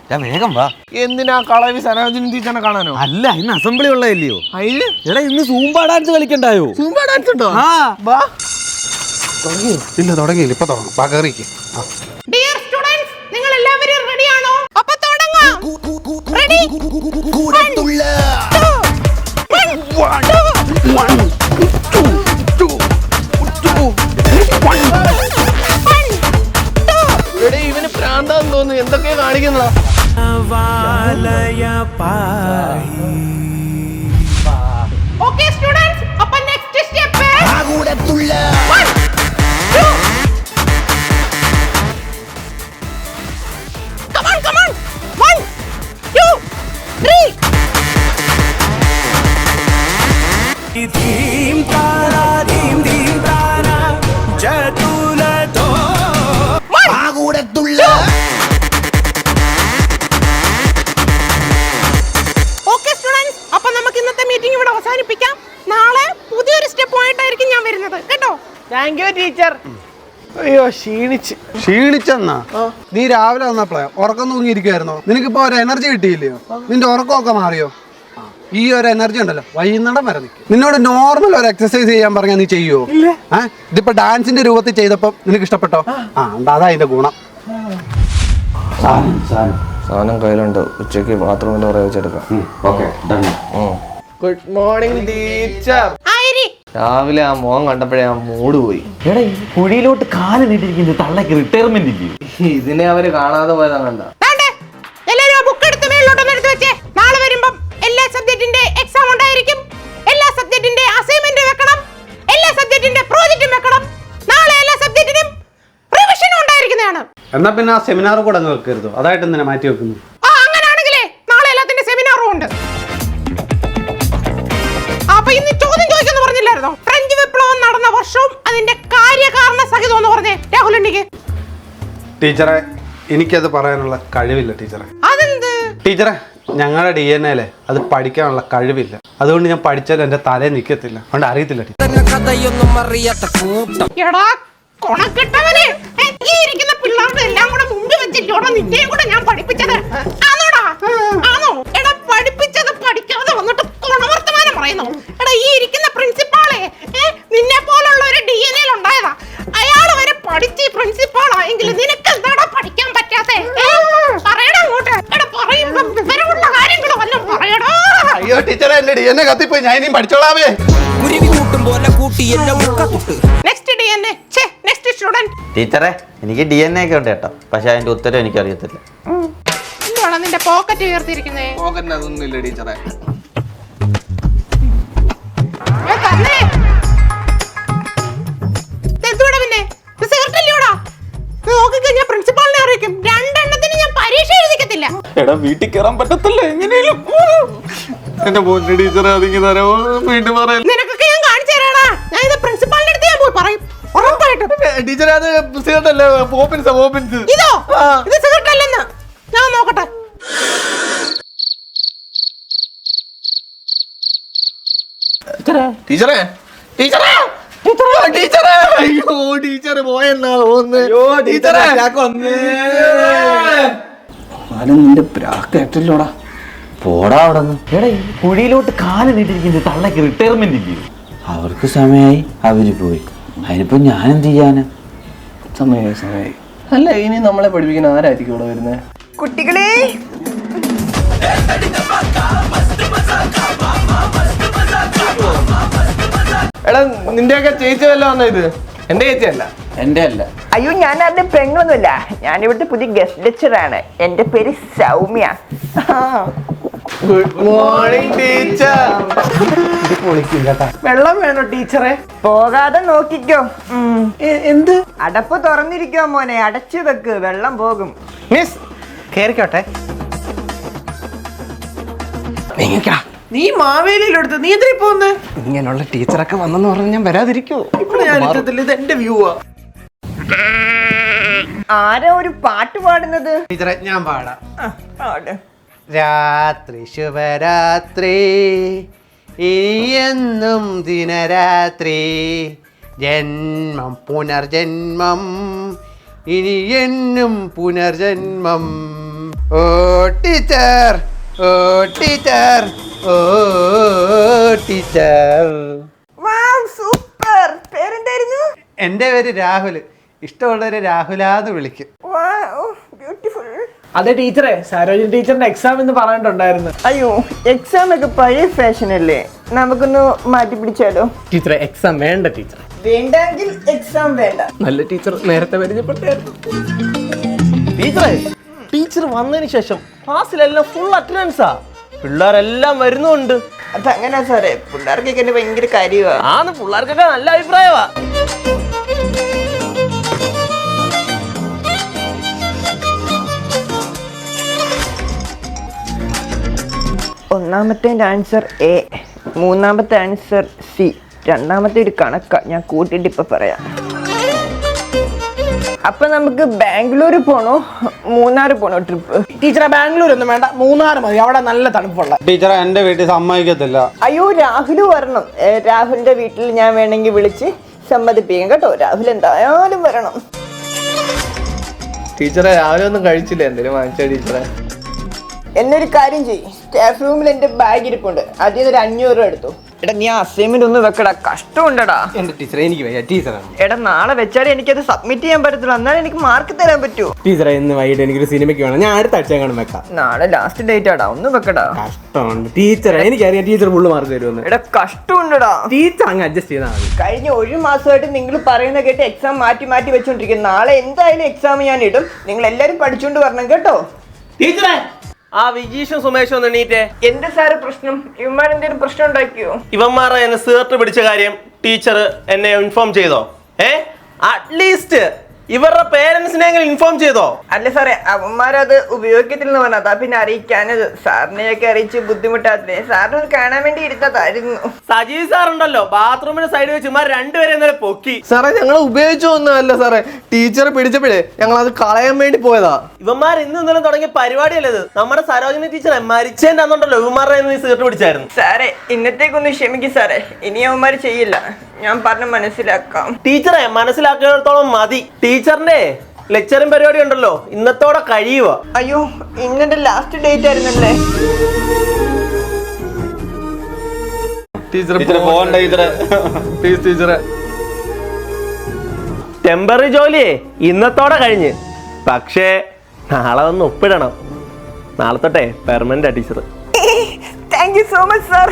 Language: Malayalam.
ഞാൻ വേഗം വാ. എന്തിനാ കളവി സരോജിനി ടീച്ചറിനെ കാണാനോ? അല്ല, ഇന്ന് അസംബ്ലി ഉള്ളതല്ലയോ. അതിന് എടാ ഇന്ന് സൂംബ ഡാൻസ് കളിക്കണ്ടായോ? സൂംബ ഡാൻസ് ഉണ്ടോ? വാ. ഇല്ല, തുടങ്ങിയില്ല, ഇപ്പൊ തുടങ്ങും. പകറിക്ക്. ഡിയർ സ്റ്റുഡന്റ്സ്, നിങ്ങൾ എല്ലാവരും റെഡിയാണോ? അപ്പോൾ തുടങ്ങാം. റെഡി? ഇവന് പ്രാന്താന്ന് തോന്നുന്നു. എന്തൊക്കെയാ കാണിക്കുന്ന? ഓക്കേ സ്റ്റുഡന്റ്സ്, അപ്പോൾ next step Come on. 1, 2, 3. ധീം Tara ധീം ധീം Tara ജതുലതോ ആകൂടത്തുള്ള. Okay students, അപ്പോൾ നമുക്ക് ഇന്നത്തെ മീറ്റിംഗ് ഇവിടെ അവസാനിപ്പിക്കാം. നാളെ പുതിയൊരു സ്റ്റെപ്പുമായിട്ടായിരിക്കും ഞാൻ വരുന്നത് കേട്ടോ. Thank you teacher. അയ്യോ ക്ഷീണിച്ചെന്നാ? നീ രാവിലെ വന്നപ്പോഴേ ഉറക്കം തൂങ്ങിയിരിക്കുവായിരുന്നോ? നിനക്കിപ്പോ ഒരു എനർജി കിട്ടിയില്ലയോ? നിന്റെ ഉറക്കമൊക്കെ മാറിയോ? ഈ ഒരു എനർജി ഉണ്ടല്ലോ വൈകുന്നേരം വരെ നിൽക്കും. നിന്നോട് നോർമൽ ഒരു എക്സസൈസ് ചെയ്യാൻ പറഞ്ഞാൽ നീ ചെയ്യുവോ? ഇതിപ്പോ ഡാൻസിന്റെ രൂപത്തിൽ ചെയ്തപ്പോ നിനക്ക് ഇഷ്ടപ്പെട്ടോ? അതാ അതിന്റെ ഗുണം. സാധനം കയ്യിലുണ്ട്. ഉച്ചയ്ക്ക് ബാത്റൂമിൽ പറയാ വെച്ചെടുക്കാം. Good morning teacher. രാവിലെ ആ മോൻ കണ്ടപ്പോഴേ ആ മൂഡ് പോയി. എടാ ഈ കുഴിയിലോട്ട് കാല് നീട്ടിരിക്കുന്നത് തള്ളക്ക് റിട്ടയർമെന്റ് ഇല്ലയോ? ഇതിനെ അവര് കാണാതെ പോയതാ കണ്ട. എല്ലാവരും ആ ബുക്ക് എടുത്ത് മേളിലോട്ടൊന്ന് എടുത്ത് വെച്ചേ. നാളെ വരുമ്പം എല്ലാ സബ്ജക്റ്റിന്റെ എക്സാം ഉണ്ടായിരിക്കും. എല്ലാ സബ്ജക്റ്റിന്റെ അസൈൻമെന്റ് വെക്കണം. എല്ലാ സബ്ജക്റ്റിന്റെ പ്രോജക്റ്റും വെക്കണം. നാളെ എല്ലാ സബ്ജക്റ്റിനും റിവിഷനും ഉണ്ടായിരിക്കുന്നതാണ്. എന്നാ പിന്നെ ആ സെമിനാർ കൂടെ അങ്ങ് വെക്കരുതോ? അതായിട്ട് എന്തിനാ മാറ്റി വെക്കുന്നു? അങ്ങനെയാണെങ്കിലേ നാളെ എല്ലാത്തിന്റെ സെമിനാറും ഉണ്ട്. അപ്പൊ ഇന്ന് ചോദ്യം ചോദിക്കുന്നു പറഞ്ഞില്ലായിരുന്നോ? ഫ്രഞ്ച് വിപ്ലവം നടന്ന വർഷവും അതിന്റെ കാര്യകാരണ സഹിതം എന്ന് പറഞ്ഞേ രാഹുലിനിക്ക്. ടീച്ചറെ, എനിക്കത് പറയാനുള്ള കഴിവില്ല ടീച്ചറെ. അതെന്ത്? ടീച്ചറെ, ഞങ്ങളുടെ DNA അത് പഠിക്കാനുള്ള കഴിവില്ല. അതുകൊണ്ട് ഞാൻ പഠിച്ചാലും എന്റെ തലേ നിൽക്കത്തില്ല. അതുകൊണ്ട് അറിയത്തില്ല എടാ കൊണക്കെട്ടവനെ, ഈ ഇരിക്കുന്ന പിള്ളേരുടെ എല്ലാം കൂടെ മുമ്പിൽ വെച്ചിട്ടോടാ നിന്നെയും കൂടെ ഞാൻ പഠിപ്പിച്ചത്. ആണോടാ? ആണോ? എടാ പഠിപ്പിച്ചത് പഠിക്കാതെ വന്നിട്ട് കൊണവർത്തമാനം പറയുന്നു. എടാ ഈ ഇരിക്കുന്ന പ്രിൻസിപ്പാളെ നിന്നെ പോലുള്ള ഒരു DNA ഉണ്ടായതാ. അയാൾ വരെ പഠിച്ച് പ്രിൻസിപ്പാളായെങ്കിൽ നിനക്ക് എന്താടാ പഠിക്കാൻ പറ്റാത്തെ? പറയടാ അങ്ങോട്ട്. എടാ പറയുമ്പോ വിവരമുള്ള കാര്യങ്ങൾ വല്ലതും പറയടാ. അയ്യോ ടീച്ചറെ, എന്റെ DNA കത്തിപ്പോയി. ഞാൻ ഇനിയും പഠിച്ചോളാമേ. Next DNA. Next student. ടീച്ചറെ, എനിക്ക് DNA ഒക്കെ ഉണ്ട് കേട്ടോ. പക്ഷെ അതിന്റെ ഉത്തരം എനിക്ക് അറിയത്തില്ല. എന്താണ് നിന്റെ പോക്കറ്റ് ഉയർത്തിയിരിക്കുന്നേ? പോക്കറ്റിന് അതൊന്നും ഇല്ല ടീച്ചറെ. എന്തുകൂടെ പിന്നെ സിഗരറ്റല്ലോടാ? നോക്കിക്കഴിഞ്ഞാൽ പ്രിൻസിപ്പാളിനെ അറിയിക്കും. രണ്ടെണ്ണത്തിന് ഞാൻ പരീക്ഷ എഴുതിക്കത്തില്ല. എടാ വീട്ടിൽ കയറാൻ പറ്റത്തില്ല. എങ്ങനെയും എന്റെ പൊന്നു ടീച്ചറെ അതിങ്ങി തരാമോ? വീണ്ടും പറയാൻ നിനക്കൊക്കെ ഞാൻ കാണിച്ചു തരാടാ. ഞാൻ ഇത് പ്രിൻസിപ്പാളിന്റെ അടുത്ത് ഞാൻ പോയി പറയും ഉറപ്പായിട്ടും. ടീച്ചറെ അത് സിഗരറ്റ് അല്ലേ? പോപ്പിൻസ്. ഇതോ? ഇത് സിഗരറ്റ് അല്ലെന്ന് ഞാൻ നോക്കട്ടെ. ടീച്ചറെ അയ്യോ ടീച്ചർ പോയെന്നാ തോന്നുന്നു. ടീച്ചറെ നിന്റെ പ്രാക്കേറ്റല്ലോടാ. പോടാ അവിടെ നിന്ന്. എടാ ഈ കുഴിയിലോട്ട് കാല് നീട്ടിരിക്കുന്നത് തള്ളക്ക് റിട്ടയർമെന്റ് ഇല്ലയോ? അവർക്ക് സമയമായി, അവര് പോയി. അതിനിപ്പോ ഞാൻ എന്ത് ചെയ്യാന്? സമയായി. അല്ല ഇനി നമ്മളെ പഠിപ്പിക്കുന്ന ആരായിരിക്കും ഇവിടെ വരുന്നത്? കുട്ടികളെ, എടാ നിന്റെയൊക്കെ ചേച്ചി വല്ല വന്നോ? ഇത് എന്റെ ചേച്ചിയല്ല. എന്റെ അല്ല. അയ്യോ ഞാൻ അതിന്റെ പെങ്ങളൊന്നുമില്ല. ഞാൻ ഇവിടുത്തെ പുതിയ ഗസ്റ്റ് ലെക്ചറാണ്. എന്റെ പേര് സൗമ്യ. Good morning teacher. വെള്ളം വേണോ ടീച്ചറെ? പോകാതെ നോക്കിക്കോ. എന്ത്? അടപ്പ് തുറന്നിരിക്കോ മോനെ, അടച്ചു വെക്ക്, വെള്ളം പോകും. മിസ് കേറിക്കോട്ടെ. നീ മാവേലിയിലെടുത്ത് നീ എന്തിനാ പോന്ന്? ഇങ്ങനെയുള്ള ടീച്ചറൊക്കെ വന്നെന്ന് പറഞ്ഞ് ഞാൻ വരാതിരിക്കോ? ഇവിടെ ഞാൻ ഇത് എന്റെ വ്യൂ ആ. ആരാ ഒരു പാട്ട് പാടുന്നത്? ടീച്ചറെ, ഞാൻ പാടാം. പാട്. രാത്രി ശുഭരാത്രി, ഇനിയെന്നും ദിനരാത്രി, ജന്മം പുനർജന്മം, ഇനിയെന്നും പുനർജന്മം. ഓ ടീച്ചർ ഓ ടീച്ചർ ഓ ടീച്ചർ. സൂപ്പർ. പേരെന്തായിരുന്നു? എൻ്റെ പേര് രാഹുൽ. ഇഷ്ടമുള്ളവരെ രാഹുലാന്ന് വിളിക്കും. ബ്യൂട്ടിഫുൾ. അതെ ടീച്ചറെ, സരോജിനി ടീച്ചറിന്റെ എക്സാം എന്ന് പറഞ്ഞിട്ടുണ്ടായിരുന്നു. അയ്യോ, എക്സാം ഒക്കെ പഴയ ഫാഷൻ അല്ലേ, നമുക്കൊന്ന് മാറ്റി പിടിച്ചാലോ? ടീച്ചറെ എക്സാം വേണ്ട ടീച്ചർ. വേണ്ടെങ്കിൽ എക്സാം വേണ്ട. നല്ല ടീച്ചർ നേരത്തെ പരിചയപ്പെട്ടായിരുന്നു. ടീച്ചറെ, ടീച്ചർ വന്നതിന് ശേഷം ക്ലാസ്സിലെല്ലാം ഫുൾ അറ്റൻഡൻസാ. പിള്ളേരെല്ലാം വരുന്നുണ്ട്. അതങ്ങനെ സാറേ, പിള്ളേർക്കൊക്കെ എന്നെ ഭയങ്കര കാര്യമാണ്. ആന്ന്, പിള്ളേർക്കൊക്കെ നല്ല അഭിപ്രായമാ. ഒന്നാമത്തെ ആൻസർ എ, മൂന്നാമത്തെ ആൻസർ സി, രണ്ടാമത്തെ ഒരു കണക്ക ഞാൻ കൂട്ടിയിട്ട് ഇപ്പൊ പറയാം. അപ്പൊ നമുക്ക് ബാംഗ്ലൂർ പോണോ മൂന്നാർ പോണോ ട്രിപ്പ്? ടീച്ചറെ ബാംഗ്ലൂർ ഒന്നും വേണ്ട, മൂന്നാർ മതി, അവിടെ നല്ല തണുപ്പുള്ള. ടീച്ചറെ എൻ്റെ വീട്ടിൽ സമ്മതിക്കത്തില്ല. അയ്യോ, രാഹുല് വരണം. രാഹുലിന്റെ വീട്ടിൽ ഞാൻ വേണമെങ്കിൽ വിളിച്ച് സമ്മതിപ്പിക്കാം കേട്ടോ. രാഹുൽ എന്തായാലും വരണം. ടീച്ചറെ രാവിലെ ഒന്നും കഴിച്ചില്ല, എന്തെങ്കിലും വാങ്ങിച്ച ടീച്ചറെ? എന്നൊരു കാര്യം ചെയ്യും, സ്റ്റാഫ് റൂമിൽ എന്റെ ബാഗ് ഇരിപ്പുണ്ട്, അതിൽ നിന്ന് ഒരു 500 രൂപ എടുത്തു. എടാ നീ അസൈൻമെന്റ് ഒന്ന് വെക്കടാ, കഷ്ടമുണ്ടടാ. എന്റെ ടീച്ചറെ എനിക്ക് വയ്യ ടീച്ചറാണ്. എടാ നാളെ വെച്ചാലേ എനിക്കത് സബ്മിറ്റ് ചെയ്യാൻ പറ്റത്തുള്ളൂ, എന്നാലും എനിക്ക് മാർക്ക് തരാൻ പറ്റൂ. ടീച്ചറെ ഇന്ന് വൈകിട്ട് എനിക്കൊരു സിനിമയ്ക്ക് വേണം, ഞാൻ അടുത്ത ആഴ്ച കാണും വെക്കാം. നാളെ ലാസ്റ്റ് ഡേറ്റ് ആടാ, ഒന്ന് വെക്കടാ. കഷ്ടമുണ്ട് ടീച്ചറെ, എനിക്കറിയാം ടീച്ചർ ഫുള്ള് മാർക്ക് തരുമെന്ന്. എടാ കഷ്ടമുണ്ടടാ. ടീച്ചർ അങ്ങ് അഡ്ജസ്റ്റ് ചെയ്താൽ മതി. കഴിഞ്ഞ 1 മാസമായിട്ട് നിങ്ങൾ പറയുന്ന കേട്ട് എക്സാം മാറ്റി മാറ്റി വെച്ചോണ്ടിരിക്കും. നാളെ എന്തായാലും എക്സാം ഞാൻ ഇടും, നിങ്ങൾ എല്ലാരും പഠിച്ചോണ്ട് വരണം കേട്ടോ. ടീച്ചറെ, ആ വിജീഷും സുമേഷും ഒന്ന് എണീറ്റേ. എന്താ സാറ് പ്രശ്നം? ഇവന്മാരെന്തേലും പ്രശ്നം ഉണ്ടാക്കിയോ? ഇവന്മാരെ എന്നെ സേർട്ട് പിടിച്ച കാര്യം ടീച്ചർ എന്നെ ഇൻഫോം ചെയ്തോ? അറ്റ്ലീസ്റ്റ് ഇവരുടെ പേരൻസിനെങ്കിലും ഇൻഫോം ചെയ്തോ? അല്ല സാറേ, അവന്മാരത് ഉപയോഗിക്കത്തില്ലെന്ന് പറഞ്ഞാ, അതാ പിന്നെ അറിയിക്കാനത്. സാറിനെയൊക്കെ അറിയിച്ച് ബുദ്ധിമുട്ടാത്തില്ലേ, സാറിന് കാണാൻ വേണ്ടി ഇരുത്തതായിരുന്നു. സജീവ് സാർ ഉണ്ടല്ലോ, ബാത്റൂമിന്റെ സൈഡിൽ വെച്ച് ഇമാർ രണ്ടുപേരെ ഇന്നലെ പൊക്കി. സാറേ ഞങ്ങൾ ഉപയോഗിച്ചൊന്നുമല്ല സാറേ, ടീച്ചർ പിടിച്ചപ്പോഴേ ഞങ്ങൾ അത് കളയാൻ വേണ്ടി പോയതാ. ഇവന്മാർ ഇന്നലെ തുടങ്ങിയ പരിപാടിയല്ലേ ഇത്? നമ്മുടെ സരോജിനി ടീച്ചർ മരിച്ചതിന്റെ അന്നുണ്ടല്ലോ ഇവന്മാരുടെ സീർട്ട് പിടിച്ചായിരുന്നു. സാറേ ഇന്നത്തേക്കൊന്ന് ക്ഷമിക്കും സാറേ, ഇനി അവന്മാർ ചെയ്യില്ല, ഞാൻ പറഞ്ഞ് മനസ്സിലാക്കാം. ടീച്ചറെ മനസ്സിലാക്കിയിടത്തോളം മതി. ടീച്ചറിന്റെ ലെക്ചറും പരിപാടി ഉണ്ടല്ലോ ഇന്നത്തോടെ കഴിയുക. അയ്യോ, ഇന്നെന്റെ ലാസ്റ്റ് ഡേറ്റ് ആയിരുന്നല്ലേ. ടെമ്പററി ജോലിയെ ഇന്നത്തോടെ കഴിഞ്ഞ്, പക്ഷേ നാളെ ഒന്ന് ഒപ്പിടണം. നാളെ തൊട്ടേ permanent teacher. Thank you so much sir.